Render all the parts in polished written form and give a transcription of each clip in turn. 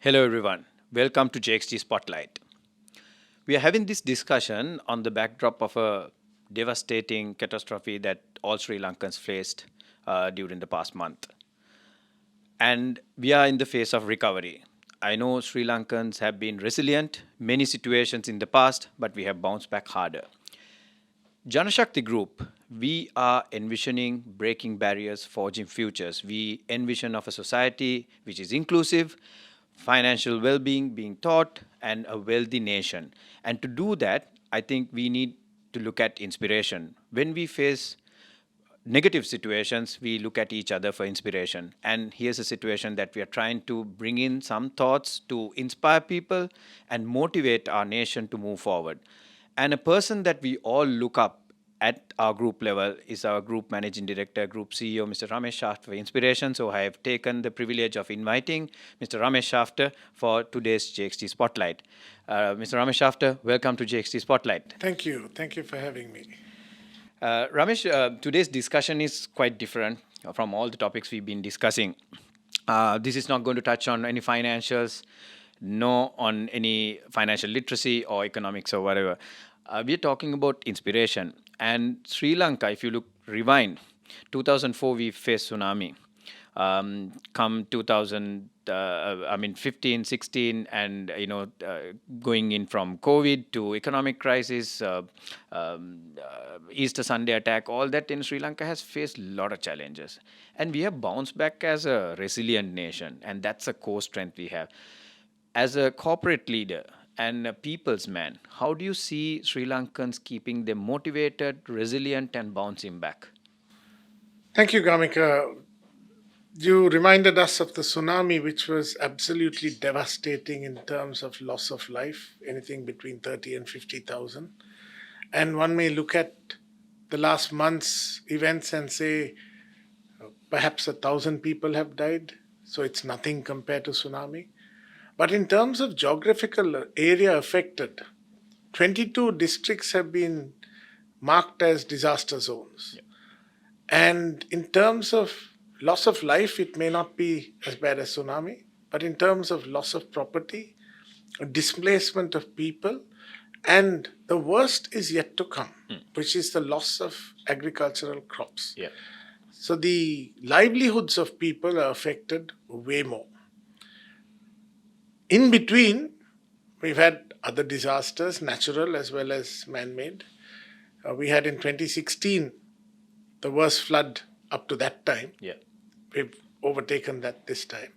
Hello, everyone. Welcome to JXG Spotlight. We are having this discussion on the backdrop of a devastating catastrophe that all Sri Lankans faced during the past month. And we are in the phase of recovery. I know Sri Lankans have been resilient, many situations in the past, but we have bounced back harder. Janashakthi Group, we are envisioning breaking barriers, forging futures. We envision of a society which is inclusive, financial well-being being taught, and a wealthy nation. And to do that, I think we need to look at inspiration. When we face negative situations, we look at each other for inspiration. And here's a situation that we are trying to bring in some thoughts to inspire people and motivate our nation to move forward. And a person that we all look up at our group level is our group managing director, group CEO, Mr. Ramesh Schaffter, for inspiration. So I have taken the privilege of inviting Mr. Ramesh Schaffter for today's JXT Spotlight. Mr. Ramesh Schaffter, welcome to JXT Spotlight. Thank you. Thank you for having me. Ramesh, today's discussion is quite different from all the topics we've been discussing. This is not going to touch on any financials, no on any financial literacy or economics or whatever. We're talking about inspiration. And Sri Lanka, if you look, rewind, 2004 we faced tsunami. Come 15, 16, and going in from COVID to economic crisis, Easter Sunday attack, all that in Sri Lanka has faced a lot of challenges, and we have bounced back as a resilient nation, and that's a core strength we have. As a corporate leader and a people's man, how do you see Sri Lankans keeping them motivated, resilient, and bouncing back? Thank you, Gamika. You reminded us of the tsunami, which was absolutely devastating in terms of loss of life, anything between 30 and 50,000. And one may look at the last month's events and say perhaps 1,000 people have died, so it's nothing compared to tsunami. But in terms of geographical area affected, 22 districts have been marked as disaster zones. Yeah. And in terms of loss of life, it may not be as bad as tsunami, but in terms of loss of property, displacement of people, and the worst is yet to come, which is the loss of agricultural crops. Yeah. So the livelihoods of people are affected way more. In between, we've had other disasters, natural as well as man-made. We had in 2016 the worst flood up to that time. Yeah. We've overtaken that this time.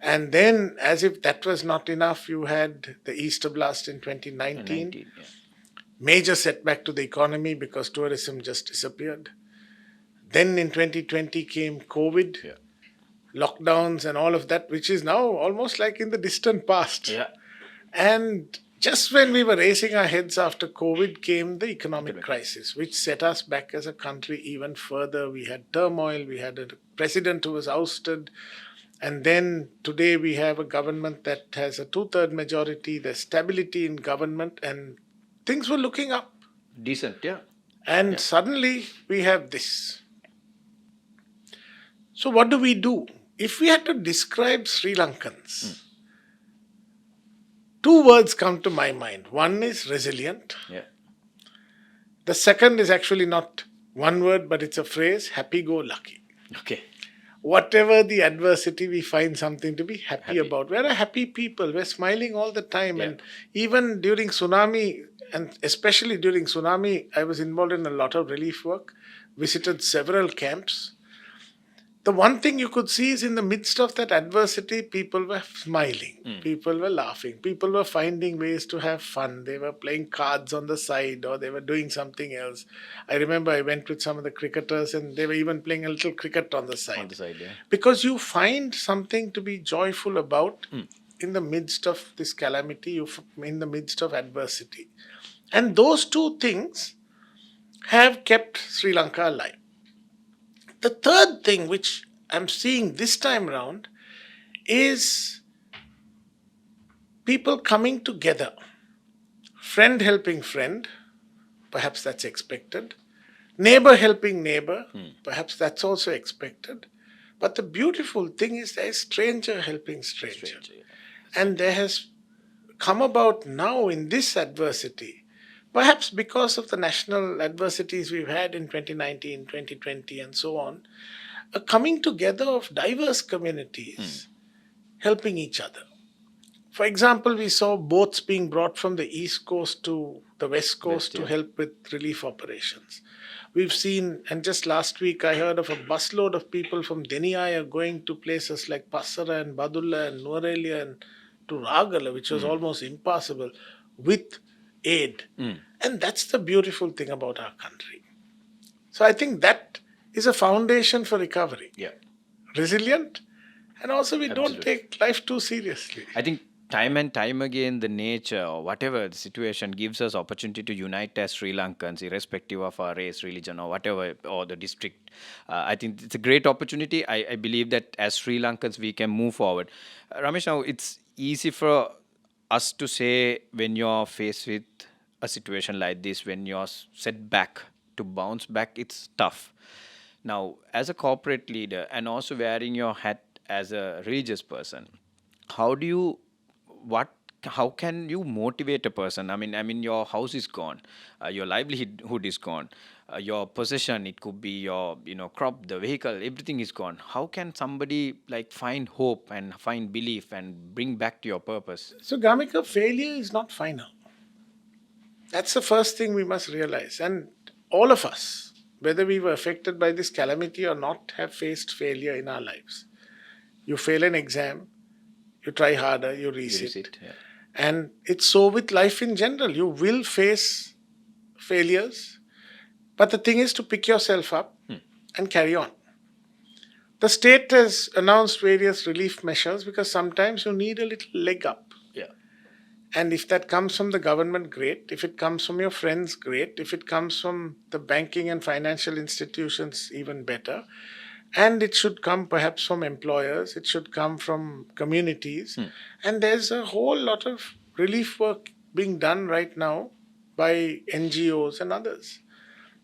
And then, as if that was not enough, you had the Easter blast in 2019. Yeah. Major setback to the economy because tourism just disappeared. Then in 2020 came COVID. Yeah. Lockdowns and all of that, which is now almost like in the distant past. Yeah. And just when we were raising our heads after COVID came the economic crisis, which set us back as a country even further. We had turmoil, we had a president who was ousted, and then today we have a government that has a 2/3 majority, there's stability in government, and things were looking up. Decent, yeah. And suddenly we have this. So what do we do? If we had to describe Sri Lankans, two words come to my mind. One is resilient. Yeah. The second is actually not one word, but it's a phrase, happy-go-lucky. Okay. Whatever the adversity, we find something to be happy about. We're a happy people. We're smiling all the time. Yeah. And even during tsunami, and especially during tsunami, I was involved in a lot of relief work, visited several camps. The one thing you could see is in the midst of that adversity, people were smiling, people were laughing, people were finding ways to have fun. They were playing cards on the side or they were doing something else. I remember I went with some of the cricketers and they were even playing a little cricket on the side. On the side, yeah. Because you find something to be joyful about in the midst of this calamity, in the midst of adversity. And those two things have kept Sri Lanka alive. The third thing which I'm seeing this time around is people coming together. Friend helping friend, perhaps that's expected. Neighbor helping neighbor, perhaps that's also expected. But the beautiful thing is there's stranger helping stranger. And there has come about now in this adversity, perhaps because of the national adversities we've had in 2019, 2020, and so on, a coming together of diverse communities helping each other. For example, we saw boats being brought from the east coast to the west coast to Yeah. help with relief operations. We've seen, and just last week I heard of a busload of people from Deniaya going to places like Passara and Badulla and Nuarelia and to Ragala, which was almost impassable, with aid. And that's the beautiful thing about our country. So I think that is a foundation for recovery. Yeah. Resilient, and also we don't Absolutely. take life too seriously. I think time and time again, the nature or whatever the situation gives us opportunity to unite as Sri Lankans, irrespective of our race, religion, or whatever, or the district. I think it's a great opportunity. I believe that as Sri Lankans, we can move forward. Ramesh, now it's easy for us to say when you're faced with a situation like this, when you're set back, to bounce back, it's tough. Now, as a corporate leader and also wearing your hat as a religious person, how do you what how can you motivate a person? I mean your house is gone, your livelihood is gone, your possession, it could be your crop, the vehicle, everything is gone. How can somebody like find hope and find belief and bring back to your purpose? So, Gamika, failure is not final. That's the first thing we must realize. And all of us, whether we were affected by this calamity or not, have faced failure in our lives. You fail an exam, you try harder, you You resit. reset, yeah. And it's so with life in general. You will face failures, but the thing is to pick yourself up and carry on. The state has announced various relief measures because sometimes you need a little leg up. Yeah. And if that comes from the government, great. If it comes from your friends, great. If it comes from the banking and financial institutions, even better. And it should come perhaps from employers, it should come from communities. And there's a whole lot of relief work being done right now by NGOs and others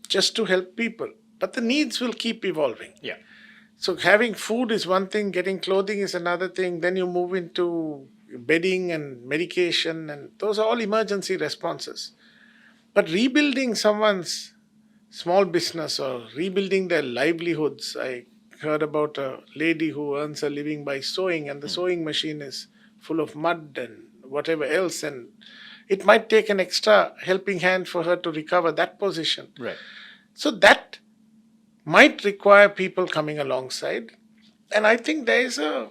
just to help people. But the needs will keep evolving. Yeah. So having food is one thing, getting clothing is another thing. Then you move into bedding and medication, and those are all emergency responses. But rebuilding someone's small business or rebuilding their livelihoods, I heard about a lady who earns a living by sewing, and the sewing machine is full of mud and whatever else, and it might take an extra helping hand for her to recover that position. Right. So that might require people coming alongside. And I think there is a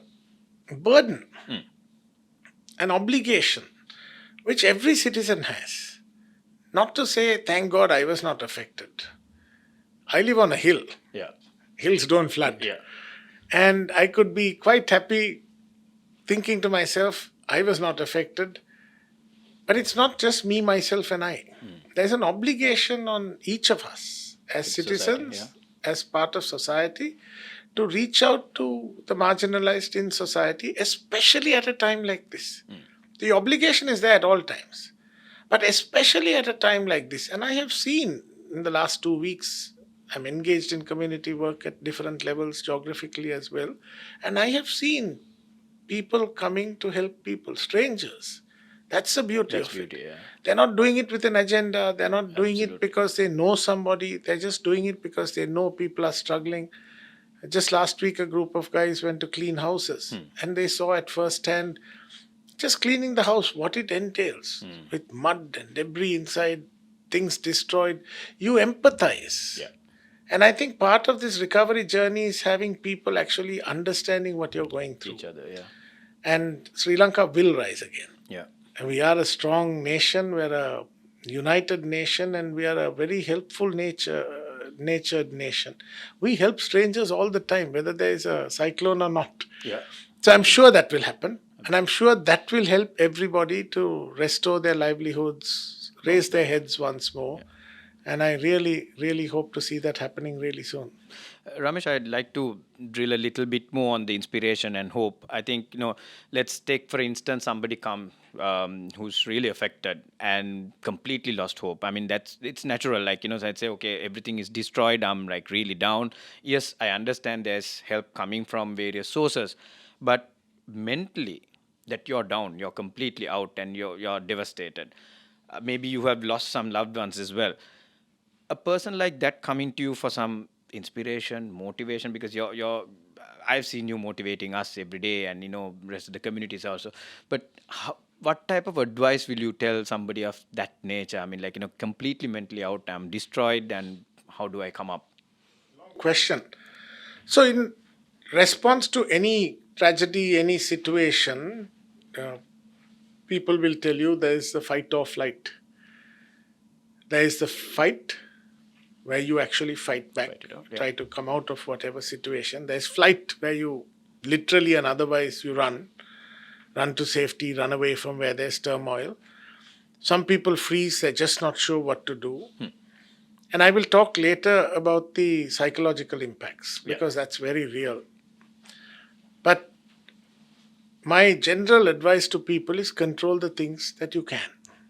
burden, an obligation, which every citizen has. Not to say, thank God I was not affected. I live on a hill. Yeah. Hills don't flood. Yeah. And I could be quite happy thinking to myself, I was not affected. But it's not just me, myself, and I. There's an obligation on each of us as With citizens, society, as part of society, to reach out to the marginalized in society, especially at a time like this. The obligation is there at all times, but especially at a time like this. And I have seen in the last 2 weeks, I'm engaged in community work at different levels, geographically as well. And I have seen people coming to help people, strangers. That's the beauty That's of beauty, it. yeah. They're not doing it with an agenda. They're not doing it Absolutely. because they know somebody. They're just doing it because they know people are struggling. Just last week, a group of guys went to clean houses, and they saw at first hand just cleaning the house, what it entails with mud and debris inside, things destroyed. You empathize. Yeah. And I think part of this recovery journey is having people actually understanding what you're going through. Each other, yeah. And Sri Lanka will rise again. Yeah. And we are a strong nation, we're a united nation, and we are a very helpful natured nation. We help strangers all the time, whether there is a cyclone or not. Yeah. So I'm sure that will happen. And I'm sure that will help everybody to restore their livelihoods, raise their heads once more. And I really, really hope to see that happening really soon. Ramesh, I'd like to drill a little bit more on the inspiration and hope. I think, let's take, for instance, somebody who's really affected and completely lost hope. I mean, it's natural. Like, I'd say, okay, everything is destroyed. I'm like really down. Yes, I understand there's help coming from various sources. But mentally, that you're down, you're completely out, and you're devastated. Maybe you have lost some loved ones as well. A person like that coming to you for some inspiration, motivation, because you're I've seen you motivating us every day, and rest of the communities also. But what type of advice will you tell somebody of that nature? I mean, like, completely mentally out, I'm destroyed, and how do I come up? Question. So, in response to any tragedy, any situation, uh, people will tell you there is the fight or flight. There is the fight where you actually fight back, Fight it out, yeah. try to come out of whatever situation. There's flight where you literally and otherwise you run to safety, run away from where there's turmoil. Some people freeze, they're just not sure what to do. And I will talk later about the psychological impacts because that's very real. But my general advice to people is control the things that you can.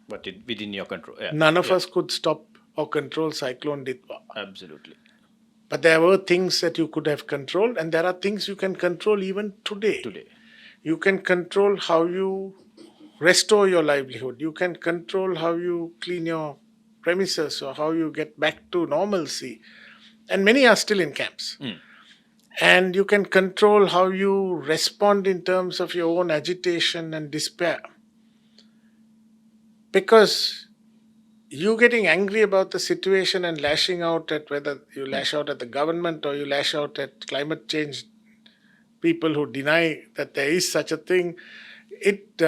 But within your control. Yeah. None of us could stop or control Cyclone Diltwah. Absolutely. But there were things that you could have controlled, and there are things you can control even today. You can control how you restore your livelihood. You can control how you clean your premises or how you get back to normalcy. And many are still in camps. And you can control how you respond in terms of your own agitation and despair. Because you getting angry about the situation and lashing out at whether you lash out at the government or you lash out at climate change people who deny that there is such a thing, it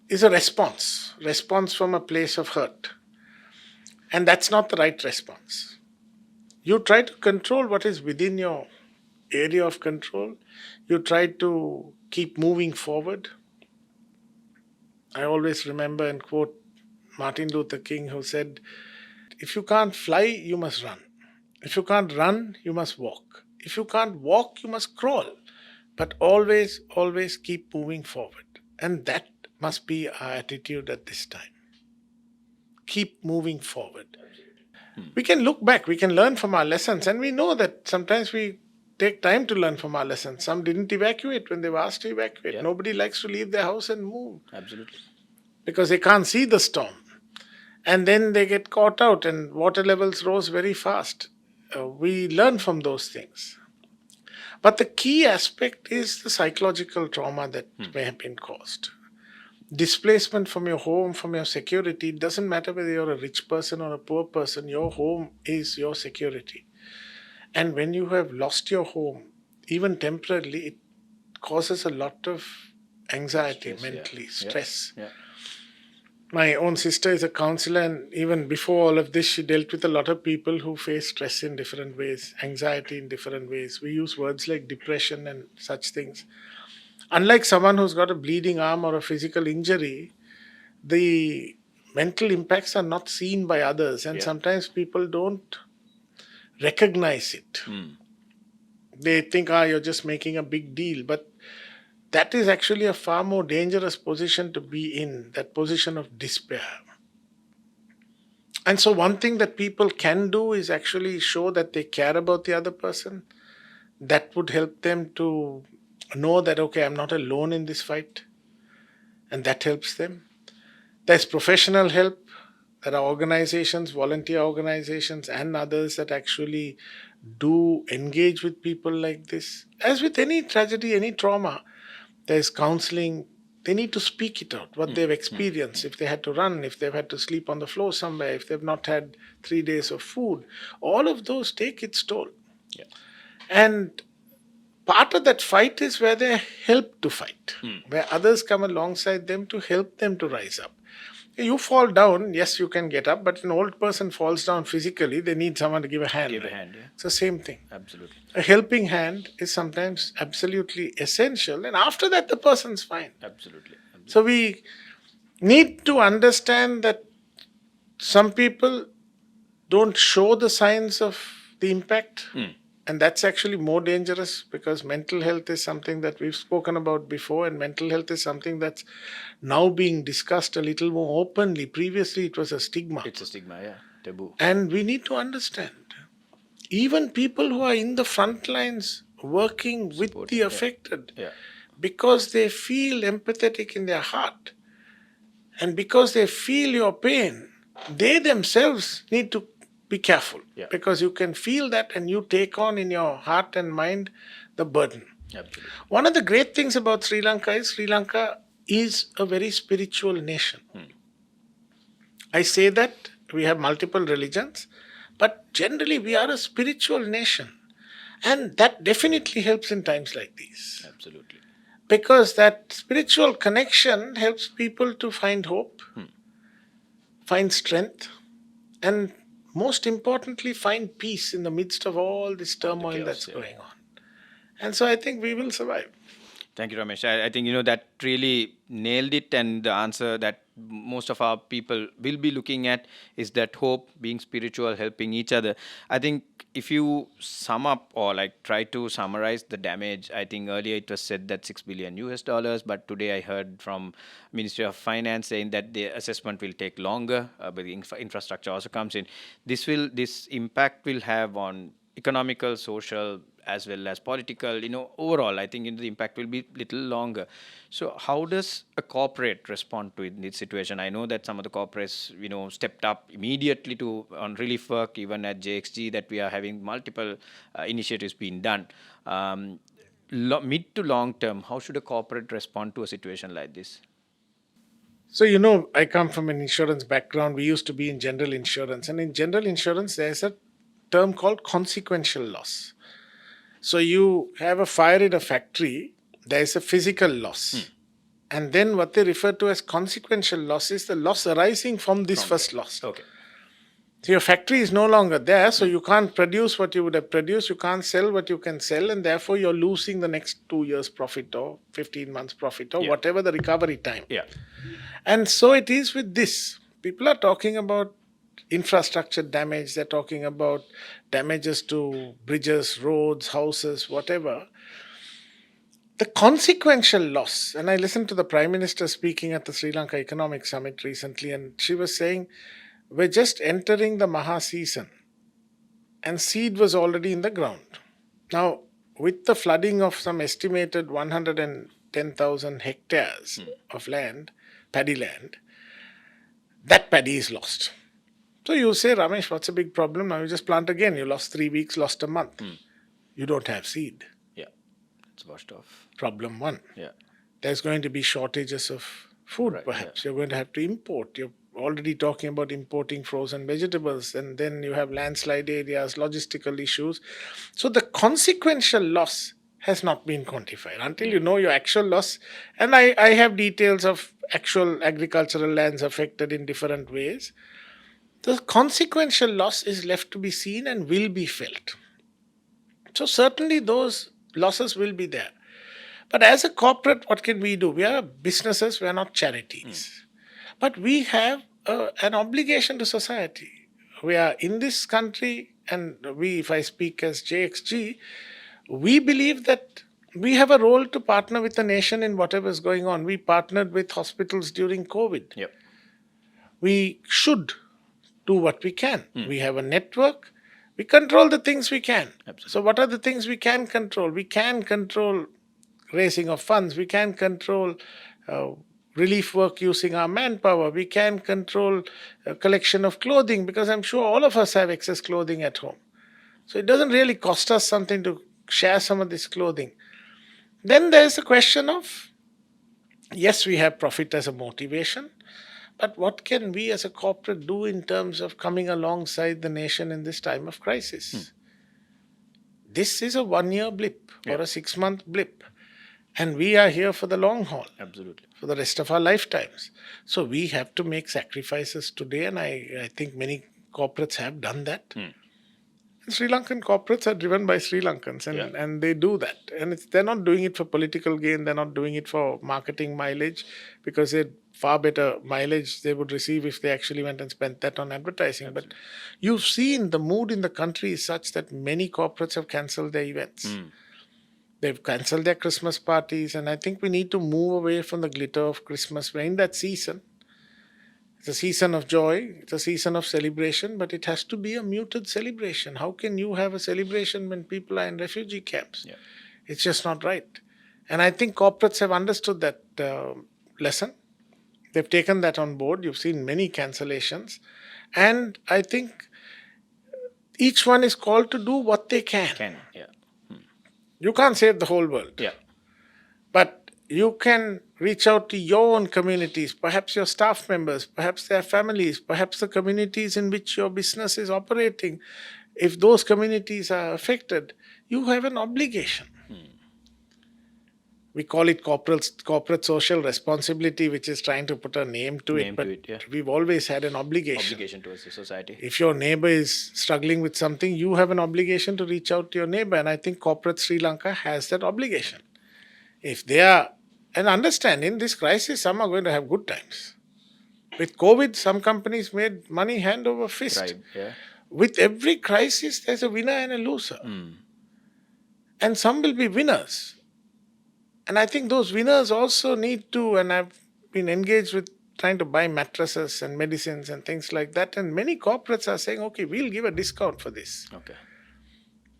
is a response from a place of hurt. And that's not the right response. You try to control what is within your area of control. You try to keep moving forward. I always remember and quote Martin Luther King, who said, if you can't fly, you must run. If you can't run, you must walk. If you can't walk, you must crawl. But always, always keep moving forward. And that must be our attitude at this time. Keep moving forward. We can look back, we can learn from our lessons, and we know that sometimes we take time to learn from our lessons. Some didn't evacuate when they were asked to evacuate. Yeah. Nobody likes to leave their house and move. Absolutely. Because they can't see the storm. And then they get caught out and water levels rose very fast. We learn from those things. But the key aspect is the psychological trauma that may have been caused. Displacement from your home, from your security, it doesn't matter whether you're a rich person or a poor person, your home is your security. And when you have lost your home, even temporarily, it causes a lot of anxiety, mentally, stress. Yeah. My own sister is a counselor, and even before all of this, she dealt with a lot of people who face stress in different ways, anxiety in different ways. We use words like depression and such things. Unlike someone who's got a bleeding arm or a physical injury, the mental impacts are not seen by others, and sometimes people don't recognize it. They think, you're just making a big deal. But that is actually a far more dangerous position to be in, that position of despair. And so one thing that people can do is actually show that they care about the other person. That would help them to know that, okay, I'm not alone in this fight. And that helps them. There's professional help. There are organizations, volunteer organizations and others that actually do engage with people like this. As with any tragedy, any trauma, there's counseling. They need to speak it out, what they've experienced, if they had to run, if they've had to sleep on the floor somewhere, if they've not had 3 days of food. All of those take its toll. Yeah. And part of that fight is where they're helped to fight, where others come alongside them to help them to rise up. You fall down, yes, you can get up, but an old person falls down physically, they need someone to give a hand. It's the same thing. Absolutely. A helping hand is sometimes absolutely essential, and after that, the person's fine. Absolutely. So we need to understand that some people don't show the signs of the impact. And that's actually more dangerous because mental health is something that we've spoken about before, and mental health is something that's now being discussed a little more openly. Previously, it was a stigma. It's a stigma, taboo. And we need to understand, even people who are in the front lines working with the affected, because they feel empathetic in their heart and because they feel your pain, they themselves need to be careful Yeah. because you can feel that and you take on in your heart and mind the burden. Absolutely. One of the great things about Sri Lanka is a very spiritual nation. I say that we have multiple religions, but generally we are a spiritual nation. And that definitely helps in times like these. Absolutely. Because that spiritual connection helps people to find hope, find strength, and most importantly, find peace in the midst of all this All the turmoil chaos, that's yeah. going on. And so I think we will survive. Thank you, Ramesh. I think that really nailed it, and the answer that most of our people will be looking at is that hope, being spiritual, helping each other. I think if you sum up or like try to summarize the damage, I think earlier it was said that $6 billion, but today I heard from Ministry of Finance saying that the assessment will take longer, but the infrastructure also comes in. This impact will have on economical, social, as well as political, overall, I think the impact will be little longer. So how does a corporate respond to this situation? I know that some of the corporates, stepped up immediately to on relief work, even at JXG, that we are having multiple initiatives being done. Mid to long term, how should a corporate respond to a situation like this? So, I come from an insurance background. We used to be in general insurance. And in general insurance, there's a term called consequential loss. So, you have a fire in a factory, there's a physical loss. And then what they refer to as consequential loss is the loss arising from this first loss. Okay. So your factory is no longer there, so you can't produce what you would have produced, you can't sell what you can sell, and therefore you're losing the next 2 years' profit or 15 months' profit or whatever the recovery time. Yeah. And so it is with this. People are talking about infrastructure damage, they're talking about damages to bridges, roads, houses, whatever. The consequential loss, and I listened to the Prime Minister speaking at the Sri Lanka Economic Summit recently, and she was saying, we're just entering the Maha season, and seed was already in the ground. Now, with the flooding of some estimated 110,000 hectares of land, paddy land, that paddy is lost. So you say, Ramesh, what's a big problem? Now you just plant again. You lost 3 weeks, lost a month. You don't have seed. Yeah. It's washed off. Problem one. Yeah. There's going to be shortages of food, Right, perhaps. You're going to have to import. You're already talking about importing frozen vegetables, and then you have landslide areas, logistical issues. So the consequential loss has not been quantified until you know your actual loss. And I have details of actual agricultural lands affected in different ways. The consequential loss is left to be seen and will be felt. So certainly those losses will be there. But as a corporate, what can we do? We are businesses, we are not charities. But we have an obligation to society. We are in this country, and we, if I speak as JXG, we believe that we have a role to partner with the nation in whatever is going on. We partnered with hospitals during COVID. Yep. We should do what we can. We have a network. We control the things we can. Absolutely. So what are the things we can control? We can control raising of funds. We can control relief work using our manpower. We can control collection of clothing, because I'm sure all of us have excess clothing at home. So it doesn't really cost us something to share some of this clothing. Then there's the question of, yes, we have profit as a motivation, but what can we as a corporate do in terms of coming alongside the nation in this time of crisis? This is a 1-year blip or a 6-month blip. And we are here for the long haul. Absolutely. For the rest of our lifetimes. So we have to make sacrifices today, and I think many corporates have done that. And Sri Lankan corporates are driven by Sri Lankans, and they do that. And they're not doing it for political gain, they're not doing it for marketing mileage, because they're far better mileage they would receive if they actually went and spent that on advertising. Absolutely. But you've seen the mood in the country is such that many corporates have cancelled their events. They've cancelled their Christmas parties, and I think we need to move away from the glitter of Christmas. We're in that season. It's a season of joy, it's a season of celebration, but it has to be a muted celebration. How can you have a celebration when people are in refugee camps? It's just not right. And I think corporates have understood that lesson. They've taken that on board. You've seen many cancellations. And I think each one is called to do what they can. Yeah. You can't save the whole world. Yeah. But you can reach out to your own communities, perhaps your staff members, perhaps their families, perhaps the communities in which your business is operating. If those communities are affected, you have an obligation. We call it corporate social responsibility, which is trying to put a name to it. But we've always had an obligation Towards the society. If your neighbor is struggling with something, you have an obligation to reach out to your neighbor. And I think corporate Sri Lanka has that obligation. If they are, and understand in this crisis, some are going to have good times. With COVID, some companies made money hand over fist. Right. Yeah. With every crisis, there's a winner and a loser. And some will be winners. And I think those winners also need to, and I've been engaged with trying to buy mattresses and medicines and things like that. And many corporates are saying, okay, we'll give a discount for this. Okay.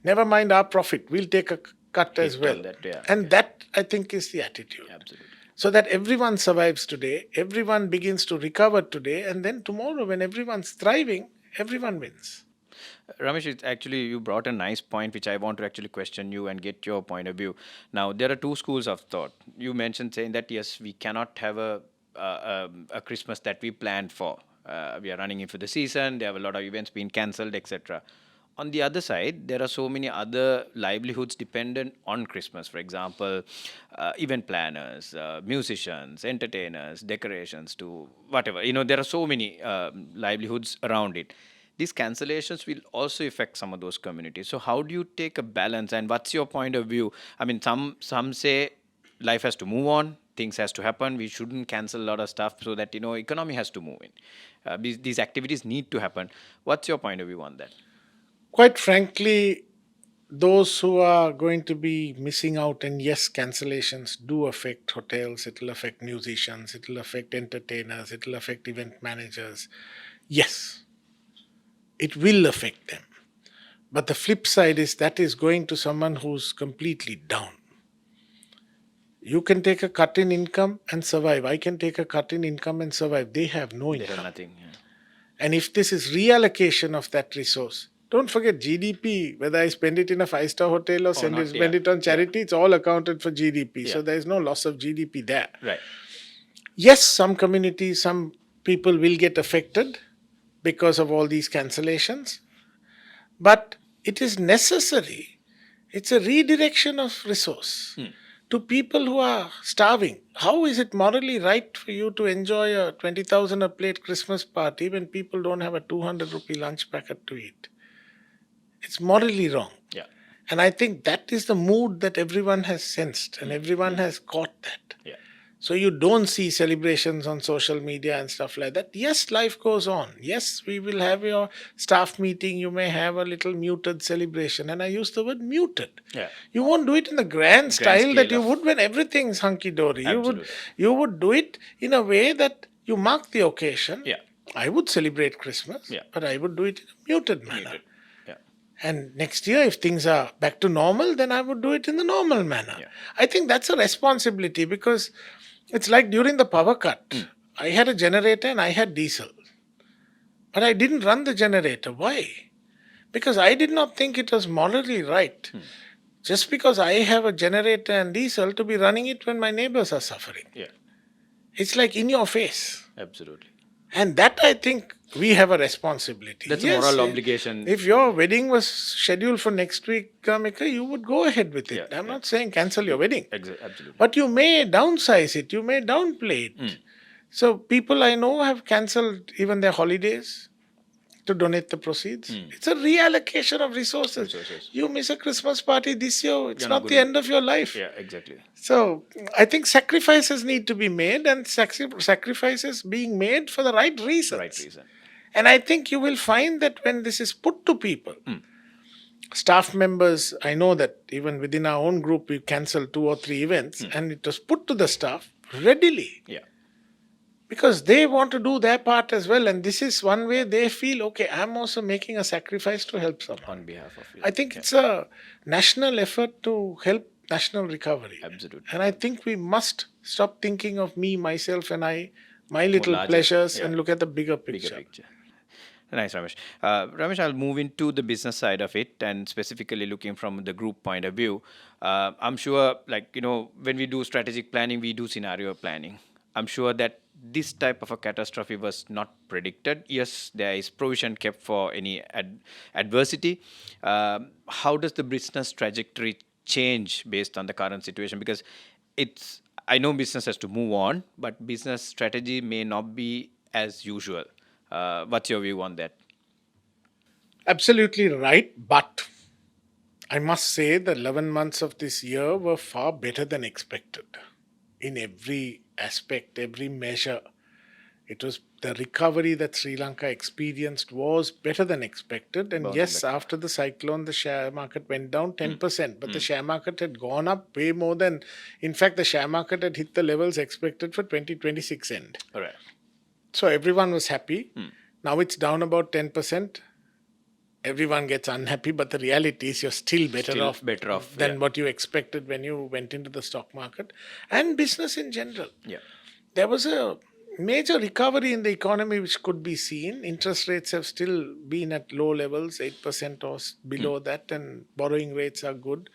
Never mind our profit, we'll take a cut as well. That, I think, is the attitude. Absolutely. So that everyone survives today, everyone begins to recover today, and then tomorrow, when everyone's thriving, everyone wins. Ramesh, it's actually, you brought a nice point which I want to actually question you and get your point of view. Now, there are two schools of thought. You mentioned saying that, yes, we cannot have a Christmas that we planned for. We are running into the season, there have a lot of events being cancelled, etc. On the other side, there are so many other livelihoods dependent on Christmas. For example, event planners, musicians, entertainers, decorations, to whatever. There are so many livelihoods around it. These cancellations will also affect some of those communities. So how do you take a balance, and what's your point of view? I mean, some say life has to move on, things has to happen. We shouldn't cancel a lot of stuff so that economy has to move in. These activities need to happen. What's your point of view on that? Quite frankly, those who are going to be missing out, and yes, cancellations do affect hotels, it will affect musicians, it will affect entertainers, it will affect event managers. Yes, it will affect them. But the flip side is that is going to someone who's completely down. You can take a cut in income and survive. I can take a cut in income and survive. They have no income. They have nothing. Yeah. And if this is reallocation of that resource, don't forget GDP, whether I spend it in a 5-star hotel or spend it on charity, it's all accounted for GDP. So there is no loss of GDP there. Right. Yes, some communities, some people will get affected because of all these cancellations. But it is necessary. It's a redirection of resource to people who are starving. How is it morally right for you to enjoy a 20,000 a plate Christmas party when people don't have a 200 rupee lunch packet to eat? It's morally wrong. Yeah. And I think that is the mood that everyone has sensed and everyone has caught that. Yeah. So you don't see celebrations on social media and stuff like that. Yes, life goes on. Yes, we will have your staff meeting. You may have a little muted celebration. And I use the word muted. Yeah. You won't do it in the grand style that you would when everything's hunky-dory. You would do it in a way that you mark the occasion. Yeah. I would celebrate Christmas, but I would do it in a muted manner. Yeah. And next year, if things are back to normal, then I would do it in the normal manner. Yeah. I think that's a responsibility, because it's like during the power cut, I had a generator and I had diesel. But I didn't run the generator. Why? Because I did not think it was morally right. Just because I have a generator and diesel to be running it when my neighbors are suffering. Yeah. It's like in your face. Absolutely. And that, I think, we have a responsibility. That's a moral obligation. If your wedding was scheduled for next week, Kamika, you would go ahead with it. I'm not saying cancel your wedding. Absolutely. But you may downsize it. You may downplay it. So people I know have cancelled even their holidays to donate the proceeds. It's a reallocation of resources. You miss a Christmas party this year, it's not the end of your life. Yeah, exactly. So I think sacrifices need to be made, and sacrifices being made for the right reasons. And I think you will find that when this is put to people, staff members, I know that even within our own group, we cancelled 2 or 3 events, and it was put to the staff readily. Yeah. Because they want to do their part as well. And this is one way they feel, okay, I'm also making a sacrifice to help someone. On behalf of you. I think it's a national effort to help national recovery. Absolutely. And I think we must stop thinking of me, myself, and I, my More little larger, pleasures, yeah, and look at the bigger bigger picture. picture. Nice, Ramesh. Ramesh, I'll move into the business side of it and specifically looking from the group point of view. I'm sure, when we do strategic planning, we do scenario planning. I'm sure that this type of a catastrophe was not predicted. Yes, there is provision kept for any adversity. How does the business trajectory change based on the current situation? Because I know business has to move on, but business strategy may not be as usual. What's your view on that? Absolutely right. But I must say the 11 months of this year were far better than expected in every aspect, every measure. It was the recovery that Sri Lanka experienced was better than expected. And Bouncing yes, back. after the cyclone, the share market went down 10%, but the share market had gone up way more than, in fact, the share market had hit the levels expected for 2026 end. All right. So everyone was happy. Now it's down about 10%. Everyone gets unhappy, but the reality is you're still Still off better off. than Yeah. what you expected when you went into the stock market and business in general. Yeah. There was a major recovery in the economy which could be seen. Interest rates have still been at low levels, 8% or below that, and borrowing rates are good.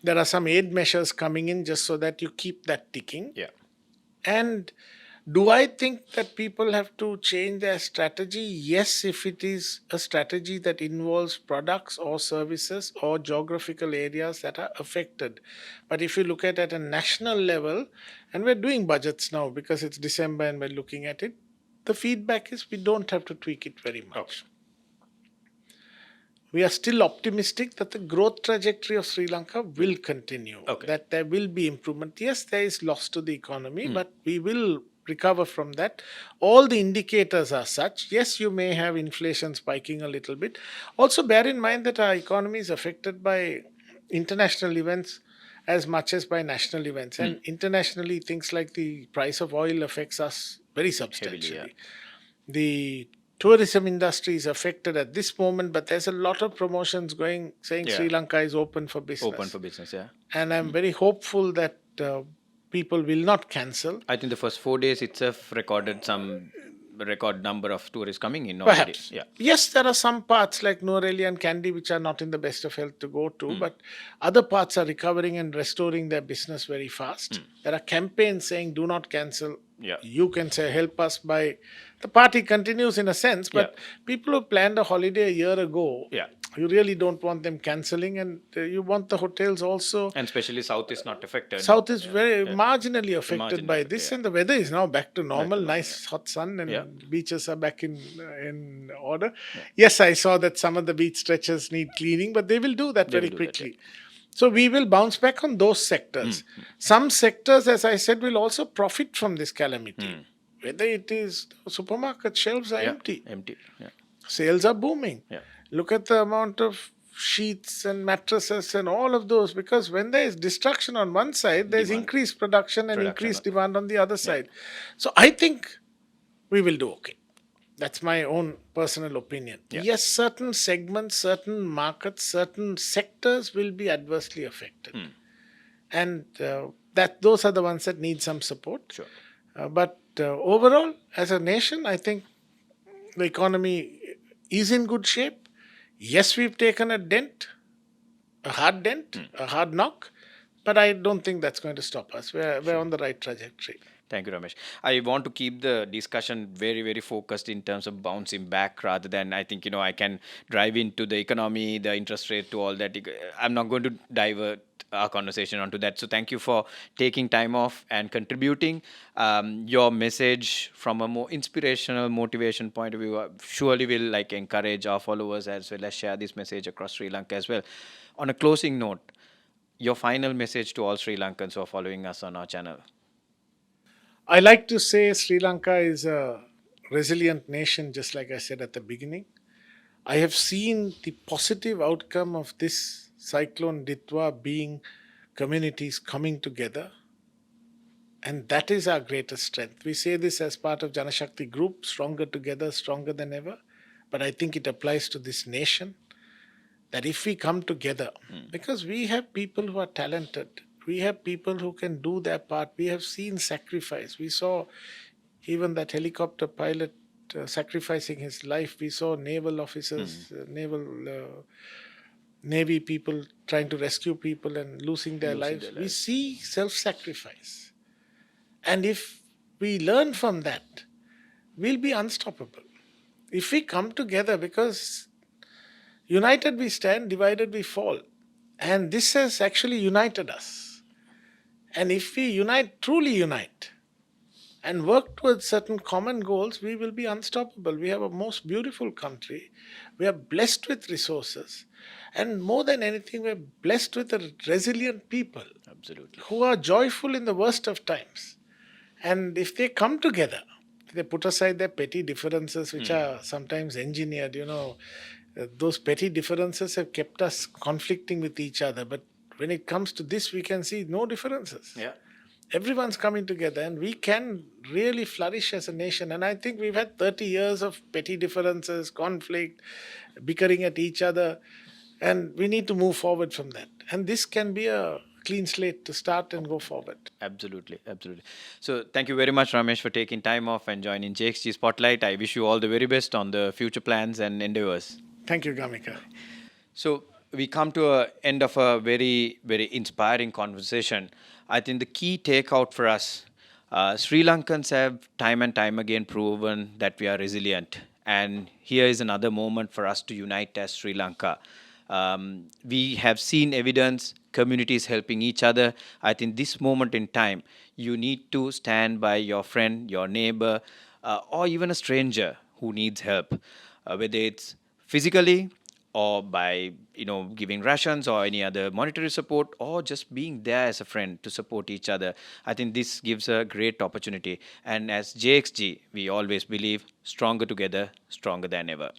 There are some aid measures coming in just so that you keep that ticking. Yeah. And do I think that people have to change their strategy? Yes, if it is a strategy that involves products or services or geographical areas that are affected. But if you look at a national level, and we're doing budgets now because it's December and we're looking at it, the feedback is we don't have to tweak it very much. Okay. We are still optimistic that the growth trajectory of Sri Lanka will continue, Okay. that there will be improvement. Yes, there is loss to the economy, but we will recover from that. All the indicators are such. Yes, you may have inflation spiking a little bit. Also, bear in mind that our economy is affected by international events as much as by national events. And internationally, things like the price of oil affects us very substantially. Heavily, The tourism industry is affected at this moment, but there's a lot of promotions going saying Yeah. Sri Lanka is open for yeah. business. Open for business. Yeah. And I'm very hopeful that people will not cancel. I think the first 4 days itself recorded some record number of tourists coming in already. Perhaps. Yeah. Yes, there are some parts like Norelia and Kandy which are not in the best of health to go to, but other parts are recovering and restoring their business very fast. There are campaigns saying do not cancel. Yeah. You can say help us by. The party continues in a sense, but people who planned a holiday a year ago, Yeah. you really don't want them cancelling, and you want the hotels also. And especially South is not affected. South is very marginally affected Marginally by affected, this, yeah. and the weather is now back to normal. normal, Nice hot sun, and Yeah. beaches are back in order. Yes, I saw that some of the beach stretches need cleaning, but they will do that They very will do that, quickly. So we will bounce back on those sectors. Some sectors, as I said, will also profit from this calamity. Whether it is supermarket shelves are Yeah. empty, Empty. Yeah. sales are booming. Yeah. Look at the amount of sheets and mattresses and all of those, because when there is destruction on one side, there's Demand. increased production and Production. increased demand on the other side. So I think we will do okay. That's my own personal opinion. Yeah. Yes, certain segments, certain markets, certain sectors will be adversely affected. And that those are the ones that need some support. Sure. But overall, as a nation, I think the economy is in good shape. Yes, we've taken a dent, a hard dent, a hard knock, but I don't think that's going to stop us. We're on the right trajectory. Thank you, Ramesh. I want to keep the discussion very, very focused in terms of bouncing back rather than I think, I can drive into the economy, the interest rate to all that. I'm not going to divert our conversation onto that. So thank you for taking time off and contributing. Your message from a more inspirational motivation point of view surely will encourage our followers as well as share this message across Sri Lanka as well. On a closing note, your final message to all Sri Lankans who are following us on our channel. I like to say Sri Lanka is a resilient nation, just like I said at the beginning. I have seen the positive outcome of this cyclone Diltwah being communities coming together. And that is our greatest strength. We say this as part of Janashakthi Group, stronger together, stronger than ever. But I think it applies to this nation that if we come together, because we have people who are talented, We have people who can do their part. We have seen sacrifice. We saw even that helicopter pilot sacrificing his life. We saw naval officers, navy people trying to rescue people and losing their Losing lives. their We lives. see self-sacrifice, and if we learn from that, we'll be unstoppable. If we come together, because united we stand, divided we fall. And this has actually united us. And if we unite, truly unite, and work towards certain common goals, we will be unstoppable. We have a most beautiful country. We are blessed with resources. And more than anything, we're blessed with a resilient people Absolutely. who are joyful in the worst of times. And if they come together, they put aside their petty differences, which are sometimes engineered, those petty differences have kept us conflicting with each other. But when it comes to this, we can see no differences. Yeah. Everyone's coming together, and we can really flourish as a nation. And I think we've had 30 years of petty differences, conflict, bickering at each other, and we need to move forward from that. And this can be a clean slate to start and go forward. Absolutely, absolutely. So, thank you very much, Ramesh, for taking time off and joining JXG Spotlight. I wish you all the very best on the future plans and endeavors. Thank you, Gamika. So, we come to a end of a very, very inspiring conversation. I think the key takeout for us, Sri Lankans have time and time again proven that we are resilient. And here is another moment for us to unite as Sri Lanka. We have seen evidence, communities helping each other. I think this moment in time, you need to stand by your friend, your neighbor, or even a stranger who needs help, whether it's physically or by giving rations or any other monetary support, or just being there as a friend to support each other. I think this gives a great opportunity, and as JXG we always believe stronger together, stronger than ever.